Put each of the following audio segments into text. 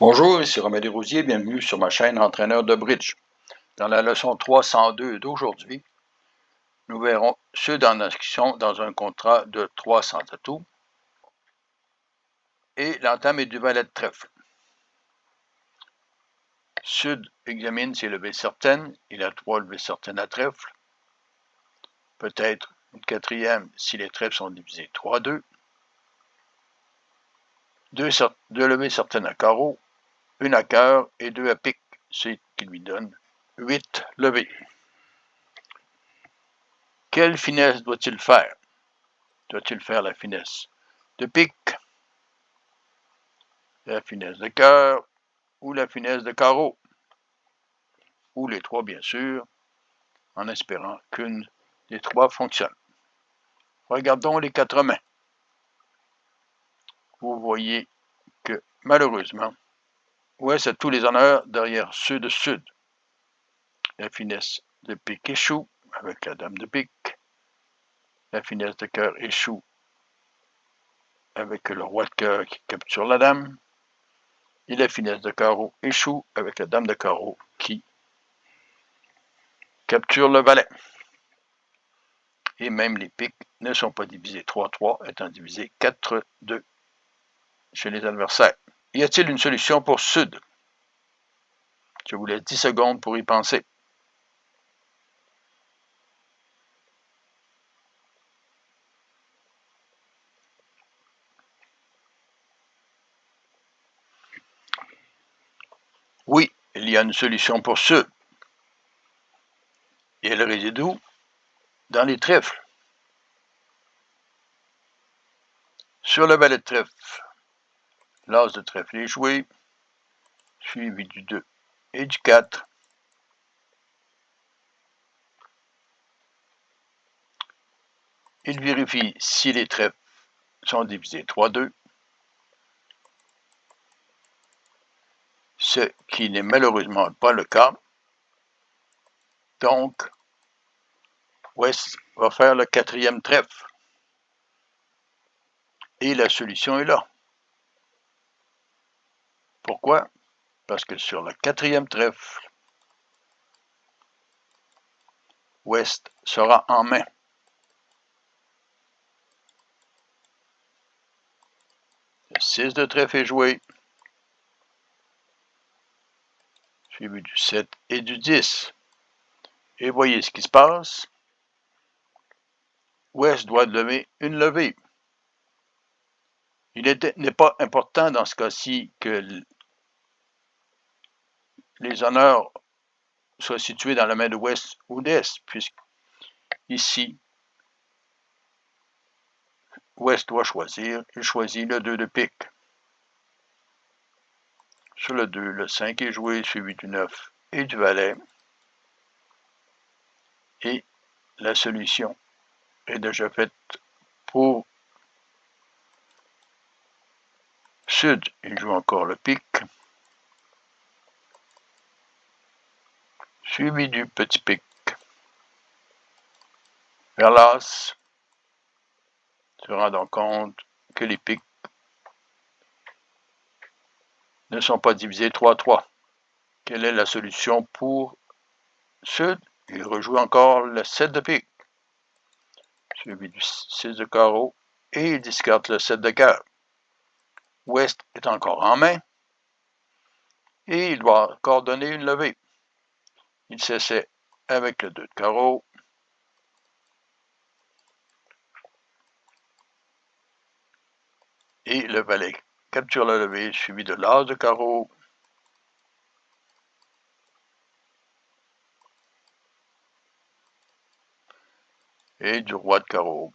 Bonjour, ici Romain Desrosiers, bienvenue sur ma chaîne Entraîneur de bridge. Dans la leçon 302 d'aujourd'hui, nous verrons Sud en action dans un contrat de 300 atouts et l'entame est du valet de trèfle. Sud examine ses levées certaines, il a 3 levées certaines à trèfle, peut-être une quatrième si les trèfles sont divisés 3-2, 2 levées certaines à carreau, une à cœur et 2 à pique, ce qui lui donne 8 levées. Quelle finesse doit-il faire? Doit-il faire la finesse de pique, la finesse de cœur ou la finesse de carreau? Ou les trois, bien sûr, en espérant qu'une des trois fonctionne. Regardons les 4 mains. Vous voyez que, malheureusement, Ouest a tous les honneurs derrière ceux de Sud. La finesse de pique échoue avec la dame de pique. La finesse de cœur échoue avec le roi de cœur qui capture la dame. Et la finesse de carreau échoue avec la dame de carreau qui capture le valet. Et même les piques ne sont pas divisés 3-3, étant divisés 4-2 chez les adversaires. Y a-t-il une solution pour Sud? Je vous laisse 10 secondes pour y penser. Oui, il y a une solution pour Sud. Et elle réside où? Dans les trèfles. Sur le valet de trèfle, l'as de trèfle est joué, suivi du 2 et du 4. Il vérifie si les trèfles sont divisés 3-2, ce qui n'est malheureusement pas le cas. Donc, Ouest va faire le 4e trèfle. Et la solution est là. Pourquoi? Parce que sur le 4e trèfle, Ouest sera en main. Le 6 de trèfle est joué, suivi du 7 et du 10. Et voyez ce qui se passe. Ouest doit lever une levée. Il n'est pas important dans ce cas-ci que les honneurs soient situés dans la main de Ouest ou d'Est, puisque ici, Ouest doit choisir. Il choisit le 2 de pique. Sur le 2, le 5 est joué, suivi du 9 et du valet. Et la solution est déjà faite pour Sud. Il joue encore le pique, suivi du petit pique. Vers l'as, se rendant compte que les piques ne sont pas divisés 3-3. Quelle est la solution pour Sud? Il rejoue encore le 7 de pique, suivi du 6 de carreau, et il discarte le 7 de cœur. Ouest est encore en main, et il doit encore donner une levée. Il s'essaie avec le 2 de carreau, et le valet capture la levée, suivi de l'as de carreau, et du roi de carreau.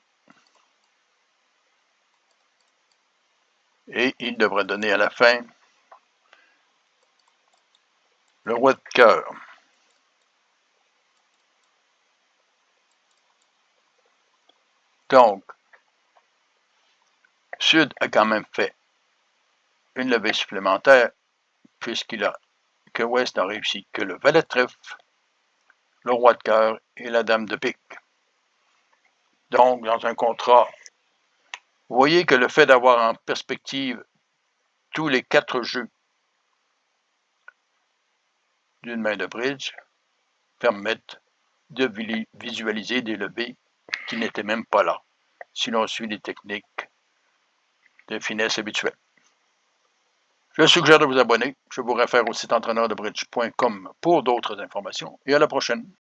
Et il devrait donner à la fin le roi de cœur. Donc, Sud a quand même fait une levée supplémentaire, puisqu'il a que Ouest n'a réussi que le valet de trèfle, le roi de cœur et la dame de pique. Donc, dans un contrat, vous voyez que le fait d'avoir en perspective tous les 4 jeux d'une main de bridge permettent de visualiser des levées qui n'étaient même pas là, si l'on suit les techniques de finesse habituelles. Je suggère de vous abonner. Je vous réfère au site entraîneurdebridge.com pour d'autres informations et à la prochaine.